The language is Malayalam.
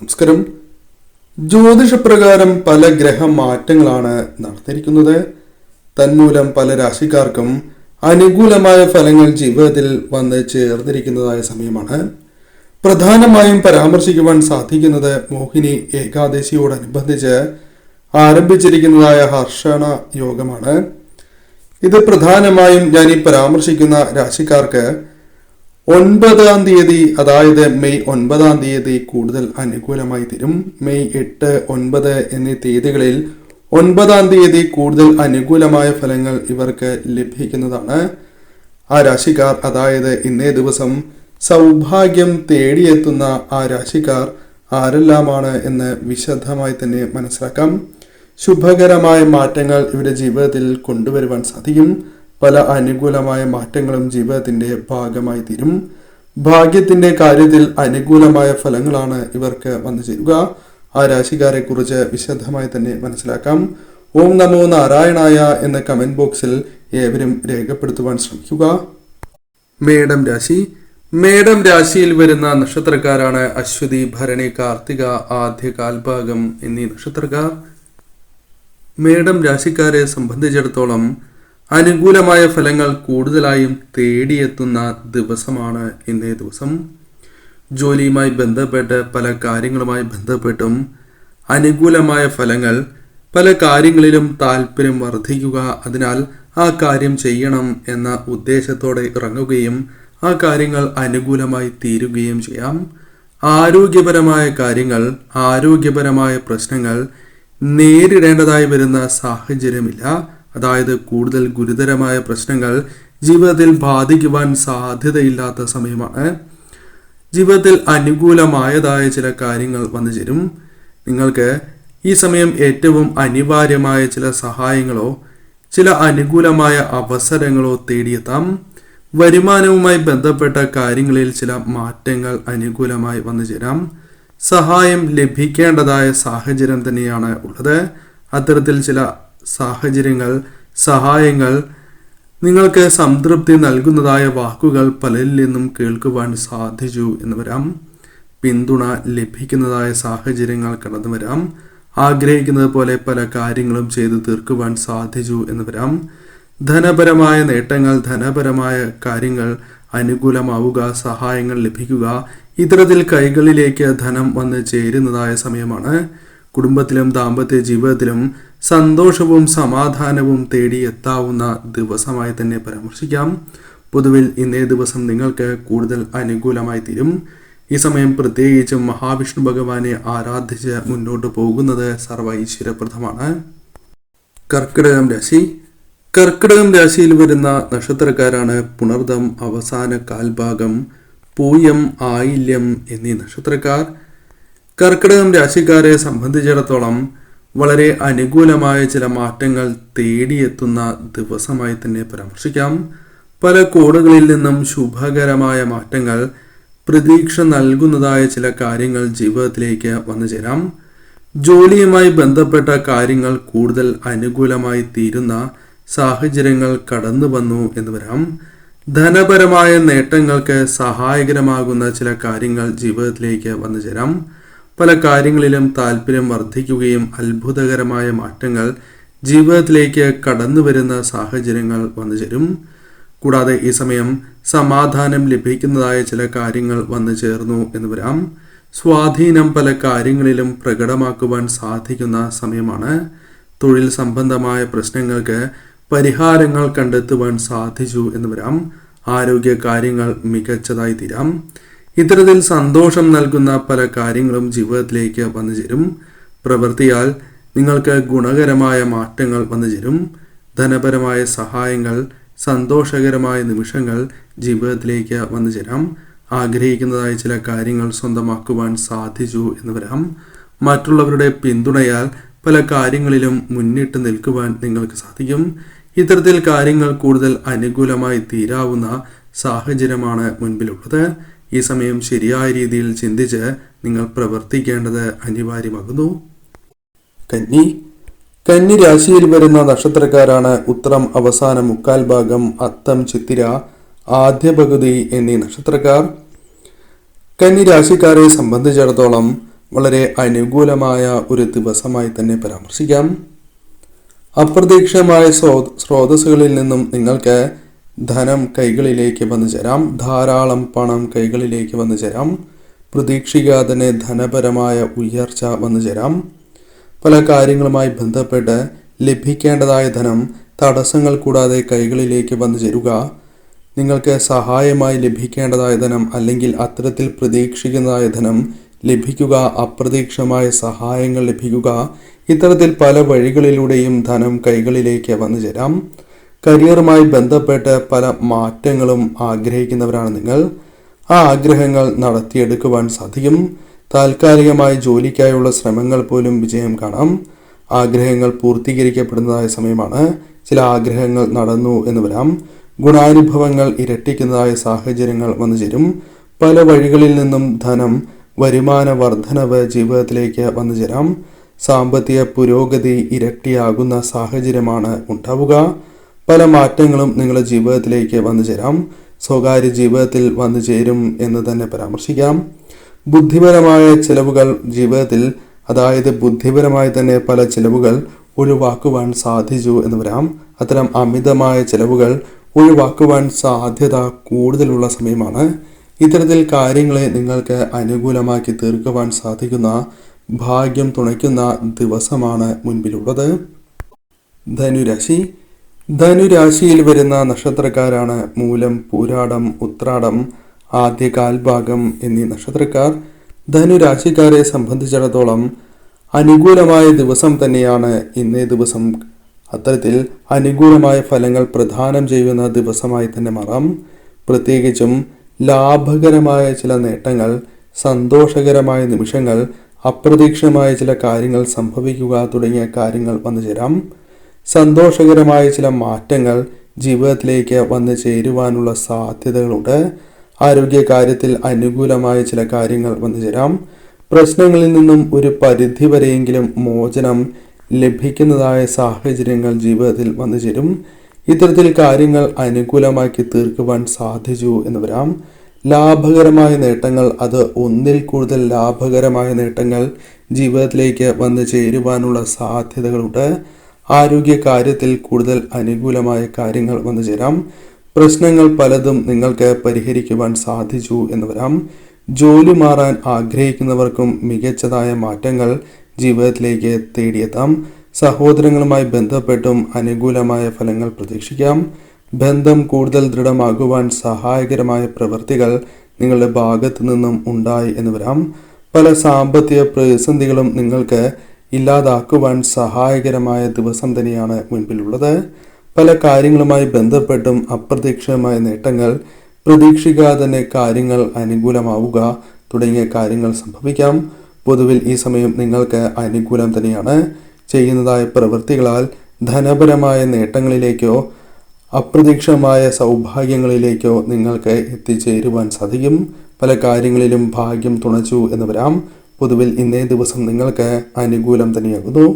നമസ്കാരം. ജ്യോതിഷപ്രകാരം പല ഗ്രഹമാറ്റങ്ങളാണ് നടന്നിരിക്കുന്നത്. തന്മൂലം പല രാശിക്കാർക്കും അനുകൂലമായ ഫലങ്ങൾ ജീവിതത്തിൽ വന്ന് ചേർന്നിരിക്കുന്നതായ സമയമാണ്. പ്രധാനമായും പരാമർശിക്കുവാൻ സാധിക്കുന്നത് മോഹിനി ഏകാദശിയോടനുബന്ധിച്ച് ആരംഭിച്ചിരിക്കുന്നതായ ഹർഷണ യോഗമാണ്. ഇത് പ്രധാനമായും ഞാൻ ഈ പരാമർശിക്കുന്ന രാശിക്കാർക്ക് 9-ാം തീയതി, അതായത് മെയ് 9-ാം തീയതി കൂടുതൽ അനുകൂലമായി തീരും. മെയ് 8, 9 എന്നീ തീയതികളിൽ 9-ാം തീയതി കൂടുതൽ അനുകൂലമായ ഫലങ്ങൾ ഇവർക്ക് ലഭിക്കുന്നതാണ്. ആ രാശിക്കാർ, അതായത് ഇന്നേ ദിവസം സൗഭാഗ്യം തേടിയെത്തുന്ന ആ രാശിക്കാർ ആരെല്ലാമാണ് എന്ന് വിശദമായി തന്നെ മനസ്സിലാക്കാം. ശുഭകരമായ മാറ്റങ്ങൾ ഇവരുടെ ജീവിതത്തിൽ കൊണ്ടുവരുവാൻ സാധിക്കും. പല അനുകൂലമായ മാറ്റങ്ങളും ജീവിതത്തിന്റെ ഭാഗമായി തീരും. ഭാഗ്യത്തിന്റെ കാര്യത്തിൽ അനുകൂലമായ ഫലങ്ങളാണ് ഇവർക്ക് വന്നു ചേരുക. ആ രാശിക്കാരെ കുറിച്ച് വിശദമായി തന്നെ മനസ്സിലാക്കാം. ഓം നമോ നാരായണായ എന്ന കമന്റ് ബോക്സിൽ ഏവരും രേഖപ്പെടുത്തുവാൻ ശ്രമിക്കുക. മേടം രാശി. മേടം രാശിയിൽ വരുന്ന നക്ഷത്രക്കാരാണ് അശ്വതി, ഭരണി, കാർത്തിക, ആദ്യ കാൽഭാഗം എന്നീ നക്ഷത്രക്കാർ. മേടം രാശിക്കാരെ സംബന്ധിച്ചിടത്തോളം അനുകൂലമായ ഫലങ്ങൾ കൂടുതലായും തേടിയെത്തുന്ന ദിവസമാണ് ഇന്നേ ദിവസം. ജോലിയുമായി ബന്ധപ്പെട്ട് പല കാര്യങ്ങളുമായി ബന്ധപ്പെട്ടും അനുകൂലമായ ഫലങ്ങൾ, പല കാര്യങ്ങളിലും താല്പര്യം വർദ്ധിക്കുക, അതിനാൽ ആ കാര്യം ചെയ്യണം എന്ന ഉദ്ദേശത്തോടെ ഇറങ്ങുകയും ആ കാര്യങ്ങൾ അനുകൂലമായി തീരുകയും ചെയ്യാം. ആരോഗ്യപരമായ കാര്യങ്ങൾ, ആരോഗ്യപരമായ പ്രശ്നങ്ങൾ നേരിടേണ്ടതായി വരുന്ന സാഹചര്യമില്ല. അതായത് കൂടുതൽ ഗുരുതരമായ പ്രശ്നങ്ങൾ ജീവിതത്തിൽ ബാധിക്കുവാൻ സാധ്യതയില്ലാത്ത സമയമാണ്. ജീവിതത്തിൽ അനുകൂലമായതായ ചില കാര്യങ്ങൾ വന്നു ചേരും. നിങ്ങൾക്ക് ഈ സമയം ഏറ്റവും അനിവാര്യമായ ചില സഹായങ്ങളോ ചില അനുകൂലമായ അവസരങ്ങളോ തേടിയെത്താം. വരുമാനവുമായി ബന്ധപ്പെട്ട കാര്യങ്ങളിൽ ചില മാറ്റങ്ങൾ അനുകൂലമായി വന്നു ചേരാം. സഹായം ലഭിക്കേണ്ടതായ സാഹചര്യം തന്നെയാണ് ഉള്ളത്. അത്തരത്തിൽ ചില സാഹചര്യങ്ങൾ, സഹായങ്ങൾ, നിങ്ങൾക്ക് സംതൃപ്തി നൽകുന്നതായ വാക്കുകൾ പലരിൽ നിന്നും കേൾക്കുവാൻ സാധിച്ചു എന്ന് വരാം. പിന്തുണ ലഭിക്കുന്നതായ സാഹചര്യങ്ങൾ കടന്നു വരാം. ആഗ്രഹിക്കുന്നത് പോലെ പല കാര്യങ്ങളും ചെയ്തു തീർക്കുവാൻ സാധിച്ചു എന്ന് വരാം. ധനപരമായ നേട്ടങ്ങൾ, ധനപരമായ കാര്യങ്ങൾ അനുകൂലമാവുക, സഹായങ്ങൾ ലഭിക്കുക, ഇത്തരത്തിൽ കൈകളിലേക്ക് ധനം വന്ന് ചേരുന്നതായ സമയമാണ്. കുടുംബത്തിലും ദാമ്പത്യ ജീവിതത്തിലും സന്തോഷവും സമാധാനവും തേടി എത്താവുന്ന ദിവസമായി തന്നെ പരാമർശിക്കാം. പൊതുവിൽ ഇന്നേ ദിവസം നിങ്ങൾക്ക് കൂടുതൽ അനുകൂലമായി തീരും. ഈ സമയം പ്രത്യേകിച്ചും മഹാവിഷ്ണു ഭഗവാനെ ആരാധിച്ച് മുന്നോട്ട് പോകുന്നത് സർവ്വ ഐശ്വര്യപ്രദമാണ്. കർക്കിടകം രാശി. കർക്കിടകം രാശിയിൽ വരുന്ന നക്ഷത്രക്കാരാണ് പുണർദം, അവസാന കാൽഭാഗം, പൂയം, ആയില്യം എന്നീ നക്ഷത്രക്കാർ. കർക്കിടകം രാശിക്കാരെ സംബന്ധിച്ചിടത്തോളം വളരെ അനുകൂലമായ ചില മാറ്റങ്ങൾ തേടിയെത്തുന്ന ദിവസമായി തന്നെ പരാമർശിക്കാം. പല കോണുകളിൽ നിന്നും ശുഭകരമായ മാറ്റങ്ങൾ, പ്രതീക്ഷ നൽകുന്നതായ ചില കാര്യങ്ങൾ ജീവിതത്തിലേക്ക് വന്നു ചേരാം. ജോലിയുമായി ബന്ധപ്പെട്ട കാര്യങ്ങൾ കൂടുതൽ അനുകൂലമായി തീരുന്ന സാഹചര്യങ്ങൾ കടന്നു വന്നു എന്ന് വരാം. ധനപരമായ നേട്ടങ്ങൾക്ക് സഹായകരമാകുന്ന ചില കാര്യങ്ങൾ ജീവിതത്തിലേക്ക് വന്നു ചേരാം. പല കാര്യങ്ങളിലും താല്പര്യം വർദ്ധിക്കുകയും അത്ഭുതകരമായ മാറ്റങ്ങൾ ജീവിതത്തിലേക്ക് കടന്നു വരുന്ന സാഹചര്യങ്ങൾ വന്നു ചേരും. കൂടാതെ ഈ സമയം സമാധാനം ലഭിക്കുന്നതായ ചില കാര്യങ്ങൾ വന്നു ചേർന്നു എന്ന് വരാം. സ്വാധീനം പല കാര്യങ്ങളിലും പ്രകടമാക്കുവാൻ സാധിക്കുന്ന സമയമാണ്. തൊഴിൽ സംബന്ധമായ പ്രശ്നങ്ങൾക്ക് പരിഹാരങ്ങൾ കണ്ടെത്തുവാൻ സാധിച്ചു എന്ന് വരാം. ആരോഗ്യ കാര്യങ്ങൾ മികച്ചതായി തീരാം. ഇത്തരത്തിൽ സന്തോഷം നൽകുന്ന പല കാര്യങ്ങളും ജീവിതത്തിലേക്ക് വന്നു ചേരും. പ്രവൃത്തിയാൽ നിങ്ങൾക്ക് ഗുണകരമായ മാറ്റങ്ങൾ വന്നു ചേരും. ധനപരമായ സഹായങ്ങൾ, സന്തോഷകരമായ നിമിഷങ്ങൾ ജീവിതത്തിലേക്ക് വന്നു ചേരാം. ആഗ്രഹിക്കുന്നതായ ചില കാര്യങ്ങൾ സ്വന്തമാക്കുവാൻ സാധിച്ചു എന്ന് വരാം. മറ്റുള്ളവരുടെ പിന്തുണയാൽ പല കാര്യങ്ങളിലും മുന്നിട്ട് നിൽക്കുവാൻ നിങ്ങൾക്ക് സാധിക്കും. ഇത്തരത്തിൽ കാര്യങ്ങൾ കൂടുതൽ അനുകൂലമായി തീരാവുന്ന സാഹചര്യമാണ് മുൻപിലുള്ളത്. ഈ സമയം ശരിയായ രീതിയിൽ ചിന്തിച്ച് നിങ്ങൾ പ്രവർത്തിക്കേണ്ടത് അനിവാര്യമാകുന്നു. കന്നി. കന്നി രാശിയിൽ വരുന്ന നക്ഷത്രക്കാരാണ് ഉത്രം, അവസാന മുക്കാൽ ഭാഗം, അത്തം, ചിത്തിര, ആദ്യ പകുതി എന്നീ നക്ഷത്രക്കാർ. കന്നി രാശിക്കാരെ സംബന്ധിച്ചിടത്തോളം വളരെ അനുകൂലമായ ഒരു ദിവസമായി തന്നെ പരാമർശിക്കാം. അപ്രതീക്ഷിതമായ സ്രോതസ്സുകളിൽ നിന്നും നിങ്ങൾക്ക് ധനം കൈകളിലേക്ക് വന്നു ചേരാം. ധാരാളം പണം കൈകളിലേക്ക് വന്നു ചേരാം. പ്രതീക്ഷിക്കാതെ തന്നെ ധനപരമായ ഉയർച്ച വന്നു ചേരാം. പല കാര്യങ്ങളുമായി ബന്ധപ്പെട്ട് ലഭിക്കേണ്ടതായ ധനം തടസ്സങ്ങൾ കൂടാതെ കൈകളിലേക്ക് വന്നു ചേരുക, നിങ്ങൾക്ക് സഹായമായി ലഭിക്കേണ്ടതായ ധനം അല്ലെങ്കിൽ അത്തരത്തിൽ പ്രതീക്ഷിക്കുന്നതായ ധനം ലഭിക്കുക, അപ്രതീക്ഷിതമായ സഹായങ്ങൾ ലഭിക്കുക, ഇത്തരത്തിൽ പല വഴികളിലൂടെയും ധനം കൈകളിലേക്ക് വന്നു ചേരാം. കരിയറുമായി ബന്ധപ്പെട്ട് പല മാറ്റങ്ങളും ആഗ്രഹിക്കുന്നവരാണ് നിങ്ങൾ. ആ ആഗ്രഹങ്ങൾ നടത്തിയെടുക്കുവാൻ സാധിക്കും. താൽക്കാലികമായി ജോലിക്കായുള്ള ശ്രമങ്ങൾ പോലും വിജയം കാണാം. ആഗ്രഹങ്ങൾ പൂർത്തീകരിക്കപ്പെടുന്നതായ സമയമാണ്. ചില ആഗ്രഹങ്ങൾ നടന്നു എന്ന് വരാം. ഗുണാനുഭവങ്ങൾ ഇരട്ടിക്കുന്നതായ സാഹചര്യങ്ങൾ വന്നു ചേരും. പല വഴികളിൽ നിന്നും ധനം, വരുമാന വർധനവ് ജീവിതത്തിലേക്ക് വന്നു ചേരാം. സാമ്പത്തിക പുരോഗതി ഇരട്ടിയാകുന്ന സാഹചര്യമാണ് ഉണ്ടാവുക. പല മാറ്റങ്ങളും നിങ്ങളുടെ ജീവിതത്തിലേക്ക് വന്നു ചേരാം. സ്വകാര്യ ജീവിതത്തിൽ വന്നു ചേരും എന്ന് തന്നെ പരാമർശിക്കാം. ബുദ്ധിപരമായ ചിലവുകൾ ജീവിതത്തിൽ, അതായത് ബുദ്ധിപരമായി തന്നെ പല ചിലവുകൾ ഒഴിവാക്കുവാൻ സാധിച്ചു എന്ന് വരാം. അത്തരം അമിതമായ ചിലവുകൾ ഒഴിവാക്കുവാൻ സാധ്യത കൂടുതലുള്ള സമയമാണ്. ഇത്തരത്തിൽ കാര്യങ്ങളെ നിങ്ങൾക്ക് അനുകൂലമാക്കി തീർക്കുവാൻ സാധിക്കുന്ന, ഭാഗ്യം തുണയ്ക്കുന്ന ദിവസമാണ് മുൻപിലുള്ളത്. ധനുരാശി. ധനുരാശിയിൽ വരുന്ന നക്ഷത്രക്കാരാണ് മൂലം, പൂരാടം, ഉത്രാടം, ആദ്യ കാൽഭാഗം എന്നീ നക്ഷത്രക്കാർ. ധനുരാശിക്കാരെ സംബന്ധിച്ചിടത്തോളം അനുകൂലമായ ദിവസം തന്നെയാണ് ഇന്നേ ദിവസം. അത്തരത്തിൽ അനുകൂലമായ ഫലങ്ങൾ പ്രദാനം ചെയ്യുന്ന ദിവസമായി തന്നെ മാറാം. പ്രത്യേകിച്ചും ലാഭകരമായ ചില നേട്ടങ്ങൾ, സന്തോഷകരമായ നിമിഷങ്ങൾ, അപ്രതീക്ഷിതമായ ചില കാര്യങ്ങൾ സംഭവിക്കുക തുടങ്ങിയ കാര്യങ്ങൾ വന്നു ചേരാം. സന്തോഷകരമായ ചില മാറ്റങ്ങൾ ജീവിതത്തിലേക്ക് വന്നു ചേരുവാനുള്ള സാധ്യതകളുണ്ട്. ആരോഗ്യകാര്യത്തിൽ അനുകൂലമായ ചില കാര്യങ്ങൾ വന്നു ചേരാം. പ്രശ്നങ്ങളിൽ നിന്നും ഒരു പരിധിവരെയെങ്കിലും മോചനം ലഭിക്കുന്നതായ സാഹചര്യങ്ങൾ ജീവിതത്തിൽ വന്നു ചേരും. ഇത്തരത്തിൽ കാര്യങ്ങൾ അനുകൂലമാക്കി തീർക്കുവാൻ സാധിച്ചു എന്ന് വരാം. ലാഭകരമായ നേട്ടങ്ങൾ, അത് ഒന്നിൽ കൂടുതൽ ലാഭകരമായ നേട്ടങ്ങൾ ജീവിതത്തിലേക്ക് വന്നു ചേരുവാനുള്ള സാധ്യതകളുണ്ട്. ആരോഗ്യകാര്യത്തിൽ കൂടുതൽ അനുകൂലമായ കാര്യങ്ങൾ വന്നു ചേരാം. പ്രശ്നങ്ങൾ പലതും നിങ്ങൾക്ക് പരിഹരിക്കുവാൻ സാധിച്ചു എന്ന് വരാം. ജോലി മാറാൻ ആഗ്രഹിക്കുന്നവർക്കും മികച്ചതായ മാറ്റങ്ങൾ ജീവിതത്തിലേക്ക് തേടിയെത്താം. സഹോദരങ്ങളുമായി ബന്ധപ്പെട്ടും അനുകൂലമായ ഫലങ്ങൾ പ്രതീക്ഷിക്കാം. ബന്ധം കൂടുതൽ ദൃഢമാകുവാൻ സഹായകരമായ പ്രവൃത്തികൾ നിങ്ങളുടെ ഭാഗത്തു നിന്നും ഉണ്ടായി എന്ന് വരാം. പല സാമ്പത്തിക പ്രതിസന്ധികളും നിങ്ങൾക്ക് ഇല്ലാതാക്കുവാൻ സഹായകരമായ ദിവസം തന്നെയാണ് മുൻപിലുള്ളത്. പല കാര്യങ്ങളുമായി ബന്ധപ്പെട്ടും അപ്രതീക്ഷിതമായ നേട്ടങ്ങൾ, പ്രതീക്ഷിക്കാതെ തന്നെ കാര്യങ്ങൾ അനുകൂലമാവുക തുടങ്ങിയ കാര്യങ്ങൾ സംഭവിക്കാം. പൊതുവിൽ ഈ സമയം നിങ്ങൾക്ക് അനുകൂലം തന്നെയാണ്. ചെയ്യുന്നതായ പ്രവൃത്തികളാൽ ധനപരമായ നേട്ടങ്ങളിലേക്കോ അപ്രതീക്ഷിതമായ സൗഭാഗ്യങ്ങളിലേക്കോ നിങ്ങൾക്ക് എത്തിച്ചേരുവാൻ സാധിക്കും. പല കാര്യങ്ങളിലും ഭാഗ്യം തുണച്ചു എന്ന് വരാം. പൊതുവിൽ ഇന്നേ ദിവസം നിങ്ങൾക്ക് അനുകൂലം തന്നെയാകുന്നു.